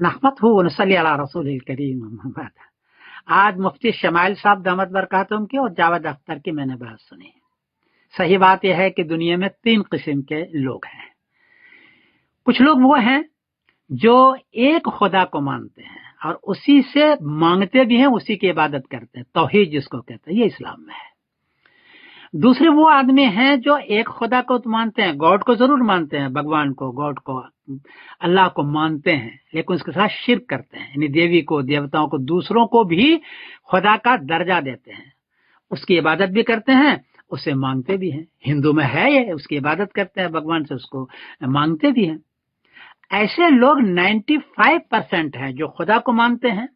نحمدہ ونصلی علی رسول الکریم اما بعد۔ آج مفتی شمائل صاحب دامت برکاتہم کی اور جاوید اختر کی میں نے بات سنی۔ صحیح بات یہ ہے کہ دنیا میں 3 قسم کے لوگ ہیں۔ کچھ لوگ وہ ہیں جو ایک خدا کو مانتے ہیں اور اسی سے مانگتے بھی ہیں، اسی کی عبادت کرتے ہیں، توحید جس کو کہتے ہیں، یہ اسلام میں ہے۔ دوسرے وہ آدمی ہیں جو ایک خدا کو مانتے ہیں، گاڈ کو ضرور مانتے ہیں، بھگوان کو، گاڈ کو، اللہ کو مانتے ہیں، لیکن اس کے ساتھ شرک کرتے ہیں، یعنی دیوی کو، دیوتاؤں کو، دوسروں کو بھی خدا کا درجہ دیتے ہیں، اس کی عبادت بھی کرتے ہیں، اس سے مانگتے بھی ہیں۔ ہندو میں ہے یہ، اس کی عبادت کرتے ہیں بھگوان سے، اس کو مانگتے بھی ہیں۔ ایسے لوگ 95% ہیں جو خدا کو مانتے ہیں۔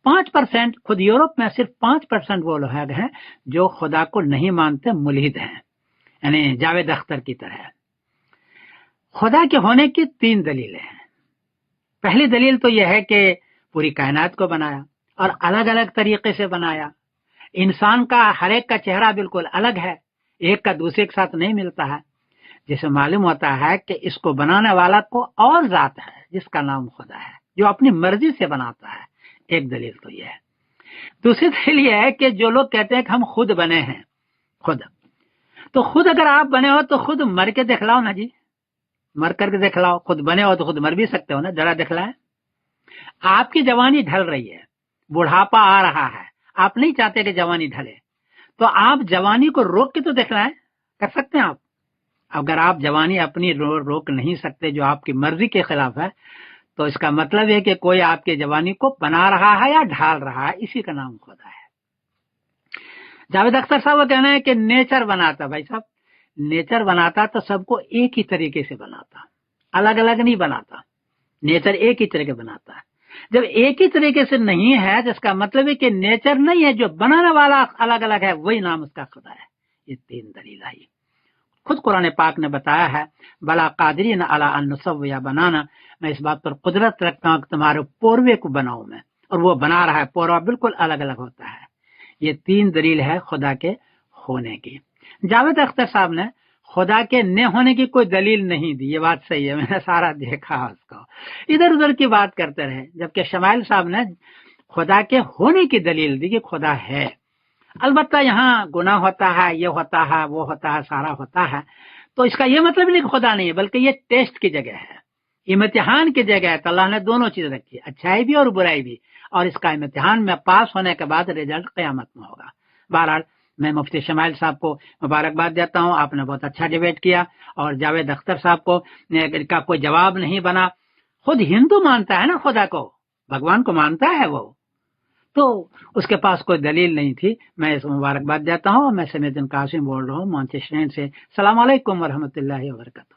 5% خود یورپ میں صرف 5% وہ لوگ ہیں جو خدا کو نہیں مانتے، ملحد ہیں، یعنی جاوید اختر کی طرح۔ خدا کے ہونے کی 3 دلیلیں ہیں۔ پہلی دلیل تو یہ ہے کہ پوری کائنات کو بنایا اور الگ الگ طریقے سے بنایا۔ انسان کا ہر ایک کا چہرہ بالکل الگ ہے، ایک کا دوسرے کے ساتھ نہیں ملتا ہے، جسے معلوم ہوتا ہے کہ اس کو بنانے والا کو اور ذات ہے جس کا نام خدا ہے، جو اپنی مرضی سے بناتا ہے۔ ایک دلیل تو یہ ہے۔ دوسری دلیل یہ ہے کہ جو لوگ کہتے ہیں کہ ہم خود بنے ہیں، تو خود اگر آپ بنے ہو تو خود مر کے دکھلاؤ نا جی، مر کر کے دکھلاؤ۔ خود بنے ہو تو خود مر بھی سکتے ہو نا، ذرا دکھلائیں۔ آپ کی جوانی ڈھل رہی ہے، بڑھاپا آ رہا ہے، آپ نہیں چاہتے کہ جوانی ڈھلے، تو آپ جوانی کو روک کے تو دکھلائیں، کر سکتے ہیں آپ۔ اگر آپ جوانی اپنی روک نہیں سکتے جو آپ کی مرضی کے خلاف ہے، تو اس کا مطلب ہے کہ کوئی آپ کی جوانی کو بنا رہا ہے یا ڈھال رہا ہے، اسی کا نام خدا ہے۔ جاوید اختر صاحب کا کہنا ہے کہ نیچر بناتا، بھائی صاحب نیچر بناتا تو سب کو ایک ہی طریقے سے بناتا، الگ الگ نہیں بناتا۔ نیچر ایک ہی طریقے بناتا ہے۔ جب ایک ہی طریقے سے نہیں ہے، جس کا مطلب ہے کہ نیچر نہیں ہے، جو بنانے والا الگ الگ ہے، وہی نام اس کا خدا ہے۔ یہ 3 دلیل آئی۔ خود قرآن پاک نے بتایا ہے، بلا قادرین علی ان نسوی بنانا، میں اس بات پر قدرت رکھتا ہوں کہ تمہارے پوروے کو بناؤں میں، اور وہ بنا رہا ہے۔ پوروا بالکل الگ الگ ہوتا ہے۔ یہ 3 دلیل ہے خدا کے ہونے کی۔ جاوید اختر صاحب نے خدا کے نہ ہونے کی کوئی دلیل نہیں دی، یہ بات صحیح ہے، میں نے سارا دیکھا اس کو، ادھر ادھر کی بات کرتے رہے، جبکہ شمائل صاحب نے خدا کے ہونے کی دلیل دی کہ خدا ہے۔ البتہ یہاں گناہ ہوتا ہے، یہ ہوتا ہے، وہ ہوتا ہے، سارا ہوتا ہے، تو اس کا یہ مطلب نہیں کہ خدا نہیں ہے، بلکہ یہ ٹیسٹ کی جگہ ہے، امتحان کی جگہ ہے۔ تو اللہ نے دونوں چیز رکھی، اچھائی بھی اور برائی بھی، اور اس کا امتحان میں پاس ہونے کے بعد رزلٹ قیامت میں ہوگا۔ بہرحال میں مفتی شمائل صاحب کو مبارکباد دیتا ہوں، آپ نے بہت اچھا ڈیبیٹ کیا، اور جاوید اختر صاحب کو کا کوئی جواب نہیں بنا۔ خود ہندو مانتا ہے نا خدا کو، بھگوان کو مانتا ہے وہ، تو اس کے پاس کوئی دلیل نہیں تھی۔ میں اس کو مبارکباد دیتا ہوں، میں سمیت قاسم بول رہا ہوں مانچسٹر سے۔ السلام علیکم ورحمۃ اللہ وبرکاتہ۔